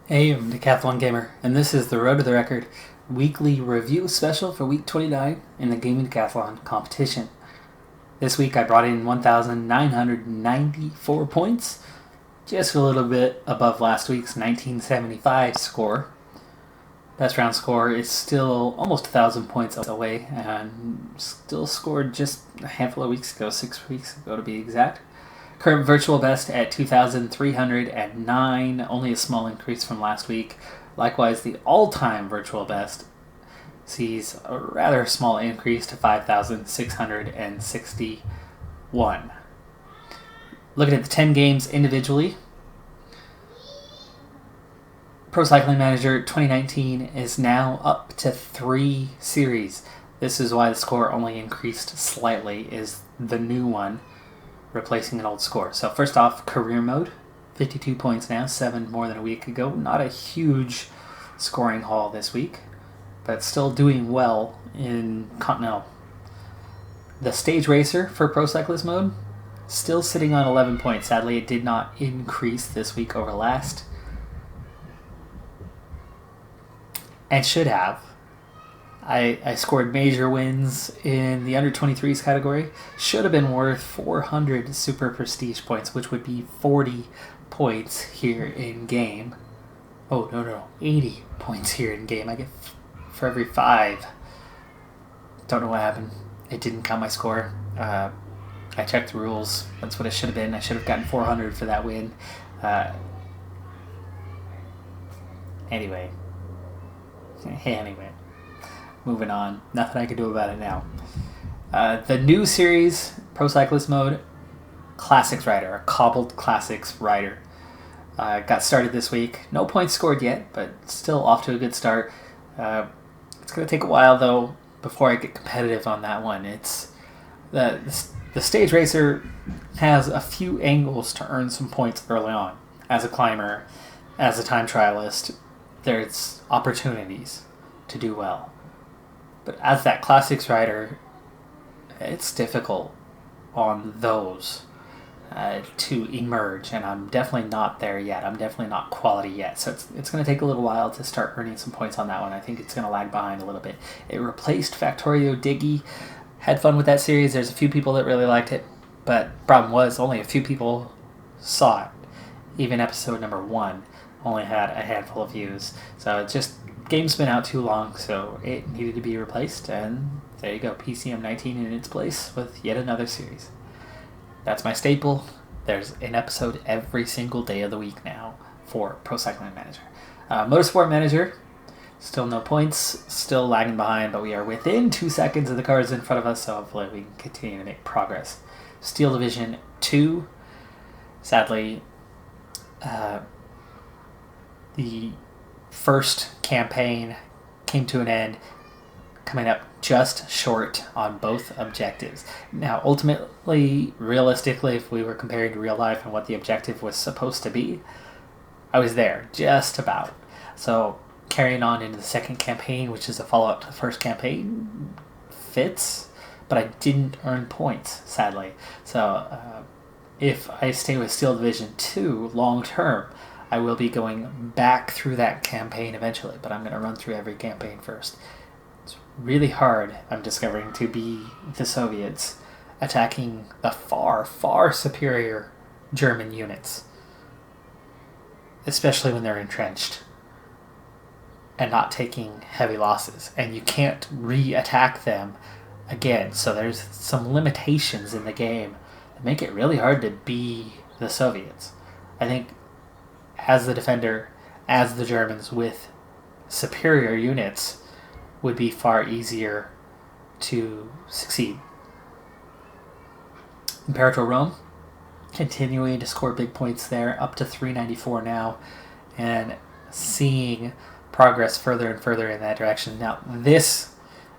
Hey, I'm Decathlon Gamer, and this is the Road to the Record weekly review special for week 29 in the Gaming Decathlon competition. This week I brought in 1,994 points, just a little bit above last week's 1975 score. Best round score is still almost 1,000 points away, and still scored just a handful of weeks ago, 6 weeks ago to be exact. Current virtual best at 2,309, only a small increase from last week. Likewise, the all-time virtual best sees a rather small increase to 5,661. Looking at the 10 games individually, Pro Cycling Manager 2019 is now up to 3 series. This is why the score only increased slightly, is the new one replacing an old score. So first off, career mode, 52 points now, 7 more than a week ago. Not a huge scoring haul this week, but still doing well in Continental. The stage racer for Pro Cyclist mode, still sitting on 11 points. Sadly, it did not increase this week over last. And should have. I scored major wins in the under 23s category. Should have been worth 400 super prestige points, which would be 40 points here in game. Oh, no. 80 points here in game. I get for every 5. Don't know what happened. It didn't count my score. I checked the rules. That's what it should have been. I should have gotten 400 for that win. Anyway. Moving on. Nothing I can do about it now. The new series, Pro Cyclist Mode, Classics Rider, a cobbled Classics Rider. Got started this week. No points scored yet, but still off to a good start. It's going to take a while, though, before I get competitive on that one. It's the Stage Racer has a few angles to earn some points early on. As a climber, as a time trialist, there's opportunities to do well. But as that Classics rider, it's difficult on those to emerge, and I'm definitely not there yet. I'm definitely not quality yet, so it's going to take a little while to start earning some points on that one. I think it's going to lag behind a little bit. It replaced Factorio Diggy. Had fun with that series. There's a few people that really liked it, but problem was only a few people saw it. Even episode number 1 only had a handful of views, so it just... game's been out too long, so it needed to be replaced, and there you go, PCM 19 in its place with yet another series. That's my staple. There's an episode every single day of the week now for Pro Cycling Manager. Motorsport Manager, still no points, still lagging behind, but we are within 2 seconds of the cars in front of us, so hopefully we can continue to make progress. Steel Division 2, sadly, the first campaign came to an end, coming up just short on both objectives. Now, ultimately, realistically, if we were comparing to real life and what the objective was supposed to be, I was there, just about. So, carrying on into the second campaign, which is a follow-up to the first campaign, fits, but I didn't earn points, sadly. So, if I stay with Steel Division 2 long-term, I will be going back through that campaign eventually, but I'm going to run through every campaign first. It's really hard, I'm discovering, to be the Soviets attacking the far, far superior German units, especially when they're entrenched and not taking heavy losses. And you can't re-attack them again, so there's some limitations in the game that make it really hard to be the Soviets. I think as the defender, as the Germans with superior units, would be far easier to succeed. Imperator Rome, continuing to score big points there, up to 394 now, and seeing progress further and further in that direction. Now, this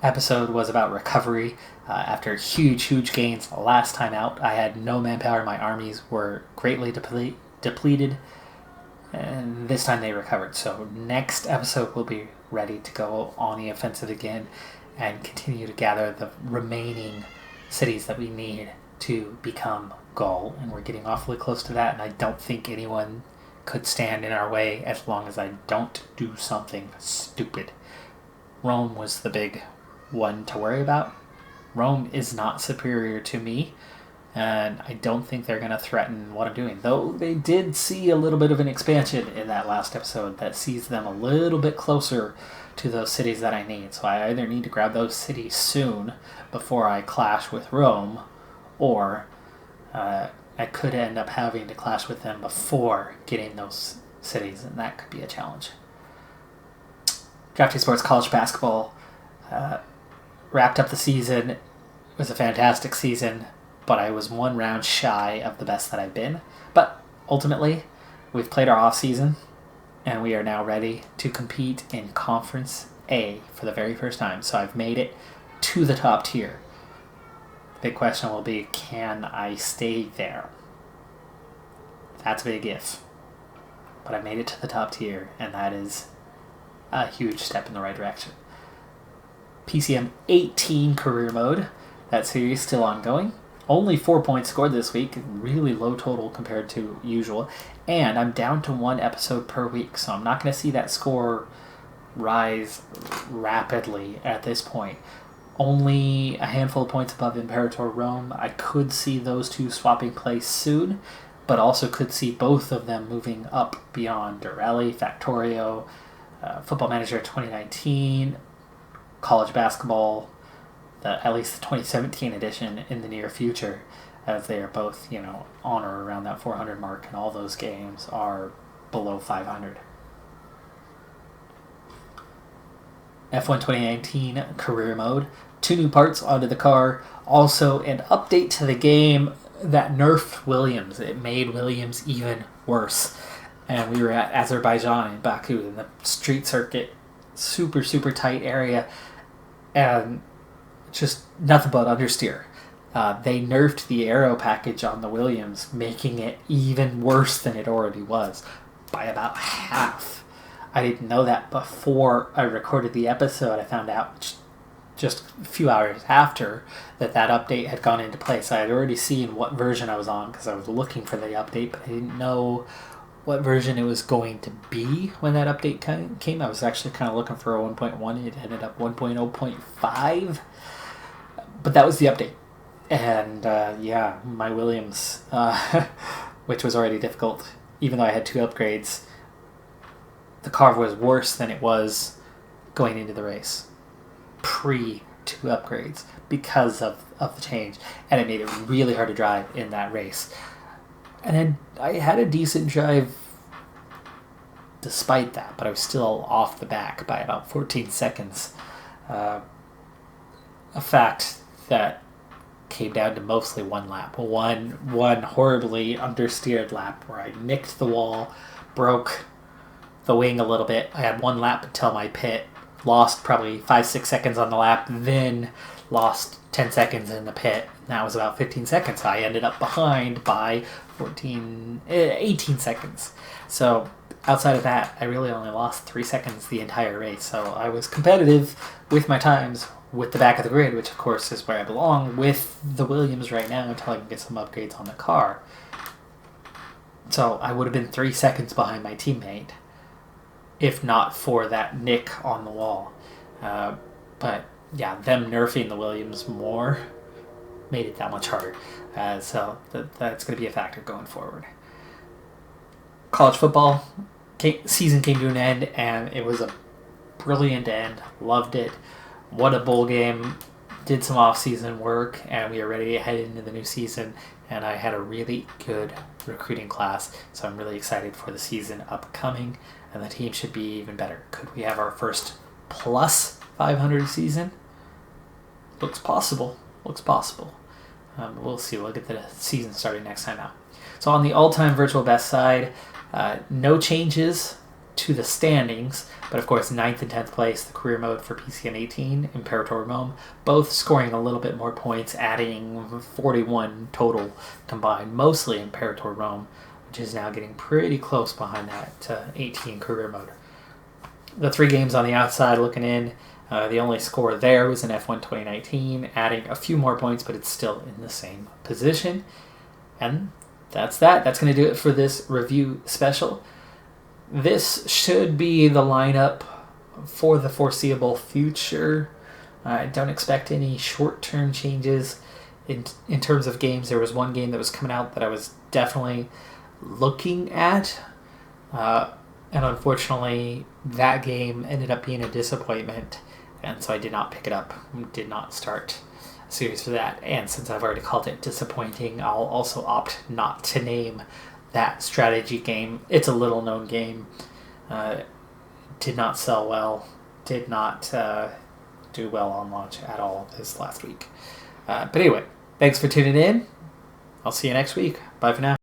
episode was about recovery after huge gains last time out. I had no manpower, my armies were greatly depleted, and this time they recovered. So next episode we'll be ready to go on the offensive again and continue to gather the remaining cities that we need to become Gaul, and we're getting awfully close to that, and I don't think anyone could stand in our way as long as I don't do something stupid. Rome was the big one to worry about. Rome is not superior to me, and I don't think they're going to threaten what I'm doing. Though they did see a little bit of an expansion in that last episode that sees them a little bit closer to those cities that I need. So I either need to grab those cities soon before I clash with Rome, or I could end up having to clash with them before getting those cities, and that could be a challenge. Drafty Sports College Basketball wrapped up the season. It was a fantastic season, but I was one round shy of the best that I've been. But ultimately, we've played our off-season, and we are now ready to compete in Conference A for the very first time. So I've made it to the top tier. The big question will be, can I stay there? That's a big if. But I made it to the top tier, and that is a huge step in the right direction. PCM 18 career mode. That series still ongoing. Only 4 points scored this week. Really low total compared to usual. And I'm down to 1 episode per week, so I'm not going to see that score rise rapidly at this point. Only a handful of points above Imperator Rome. I could see those two swapping place soon, but also could see both of them moving up beyond Dorelli, Factorio, Football Manager 2019, College Basketball, at least the 2017 edition in the near future, as they are both, on or around that 400 mark, and all those games are below 500. F1 2019 career mode. 2 new parts onto the car. Also, an update to the game that nerfed Williams. It made Williams even worse. And we were at Azerbaijan in Baku in the street circuit. Super, super tight area. And just nothing but understeer. They nerfed the aero package on the Williams, making it even worse than it already was by about half. I didn't know that before I recorded the episode. I found out just a few hours after that update had gone into place. I had already seen what version I was on because I was looking for the update, but I didn't know what version it was going to be when that update came. I was actually kind of looking for a 1.1. It ended up 1.0.5. But that was the update. And my Williams, which was already difficult, even though I had 2 upgrades, the car was worse than it was going into the race. Pre 2 upgrades because of the change. And it made it really hard to drive in that race. And then I had a decent drive despite that, but I was still off the back by about 14 seconds. A fact that came down to mostly one lap. One horribly understeered lap where I nicked the wall, broke the wing a little bit. I had 1 lap until my pit, lost probably 5-6 seconds on the lap, then lost 10 seconds in the pit. And that was about 15 seconds. I ended up behind by 18 seconds. So outside of that, I really only lost 3 seconds the entire race. So I was competitive with my times with the back of the grid, which of course is where I belong, with the Williams right now until I can get some upgrades on the car. So I would have been 3 seconds behind my teammate if not for that nick on the wall. But yeah, them nerfing the Williams more made it that much harder. So that's going to be a factor going forward. College football season came to an end, and it was a brilliant end. Loved it. What a bowl game. Did some off-season work, and we are ready to head into the new season. And I had a really good recruiting class, so I'm really excited for the season upcoming, and the team should be even better. Could we have our first plus 500 season? Looks possible. We'll see. We'll get the season starting next time out. So on the all-time virtual best side, no changes to the standings, but of course 9th and 10th place, the career mode for PCM 18, Imperator Rome, both scoring a little bit more points, adding 41 total combined, mostly Imperator Rome, which is now getting pretty close behind that 18 career mode. The 3 games on the outside looking in, the only score there was in F1 2019, adding a few more points, but it's still in the same position. And that's that. That's going to do it for this review special. this should be the lineup for the foreseeable future. I don't expect any short-term changes in terms of games. There was one game that was coming out that I was definitely looking at, and unfortunately that game ended up being a disappointment, and so I did not pick it up, did not start a series for that. And since I've already called it disappointing, I'll also opt not to name that strategy game. It's a little known game, did not sell well, did not do well on launch at all this last week. But anyway, thanks for tuning in. I'll see you next week. Bye for now.